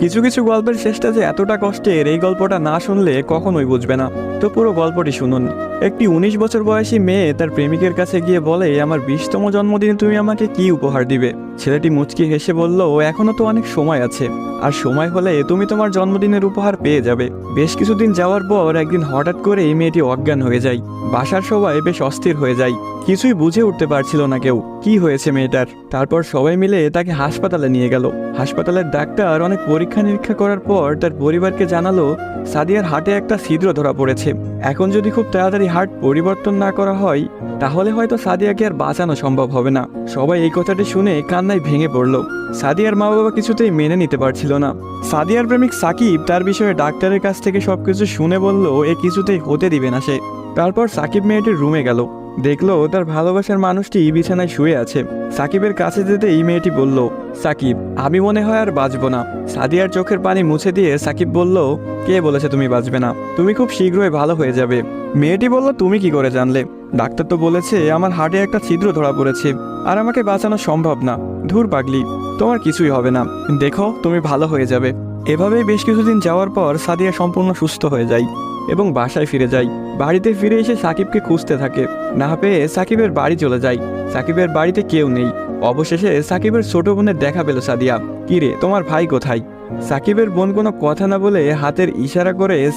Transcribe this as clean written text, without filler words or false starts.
কিছু কিছু গল্পের শেষটা যে এতটা কষ্টের, এই গল্পটা না শুনলে কখনোই বুঝবে না। তো পুরো গল্পটি শুনুন। একটি 19 বছর বয়সী মেয়ে তার প্রেমিকের কাছে গিয়ে বলে, আমার 20তম জন্মদিনে তুমি আমাকে কি উপহার দিবে? ছেলেটি মুচকি হেসে বলল, এখনো তো অনেক সময় আছে, আর সময় হলে তুমি তোমার জন্মদিনের উপহার পেয়ে যাবে। বেশ কিছুদিন যাওয়ার পর একদিন হঠাৎ করে এই মেয়েটি অজ্ঞান হয়ে যায়। বাসার সবাই বেশ অস্থির হয়ে যায়, কিছুই বুঝে উঠতে পারছিল না কেউ কি হয়েছে মেয়েটার। তারপর সবাই মিলে তাকে হাসপাতালে নিয়ে গেল। হাসপাতালের ডাক্তার অনেক পরীক্ষা নিরীক্ষা করার পর তার পরিবারকে জানালো, সাদিয়ার হার্টে একটা ছিদ্র ধরা পড়েছে। এখন যদি খুব তাড়াতাড়ি হার্ট পরিবর্তন না করা হয়, তাহলে হয়তো সাদিয়াকে আর বাঁচানো সম্ভব হবে না। সবাই এই কথাটি শুনে কান্নায় ভেঙে পড়ল। সাদিয়ার মা বাবা কিছুতেই মেনে নিতে পারছিল না। সাদিয়ার প্রেমিক সাকিব তার বিষয়ে ডাক্তারের কাছ থেকে সবকিছু শুনে বলল, এ কিছুতেই হতে দিবে না সে। তারপর সাকিব মেয়েটির রুমে গেল, দেখলো তার ভালোবাসার মানুষটি বিছানায় শুয়ে আছে। সাকিবের কাছে যেতে এই মেয়েটি বলল, সাকিব, আমি মনে হয় আর বাঁচবো না। সাদিয়ার চোখের পানি মুছে দিয়ে সাকিব বলল, কে বলেছে তুমি বাঁচবে না? তুমি খুব শীঘ্রই ভালো হয়ে যাবে। মেয়েটি বলল, তুমি কি করে জানলে? ডাক্তার তো বলেছে আমার হার্টে একটা ছিদ্র ধরা পড়েছে, আর আমাকে বাঁচানো সম্ভব না। ধুর পাগলি, তোমার কিছুই হবে না, দেখো তুমি ভালো হয়ে যাবে। এভাবেই বেশ কিছুদিন যাওয়ার পর সাদিয়া সম্পূর্ণ সুস্থ হয়ে যায় এবং বাসায় ফিরে যায়। বাড়িতে ফিরে এসে সাকিবকে খুঁজতে থাকে, না পেয়ে সাকিবের বাড়ি চলে যায়। সাকিবের বাড়িতে কেউ নেই। অবশেষে সাকিবের ছোট বোনের দেখা পেল সাদিয়া। কিরে, তোমার ভাই কোথায়? সাকিবের বোন কোনো কথা না বলে হাতের ইশারা করে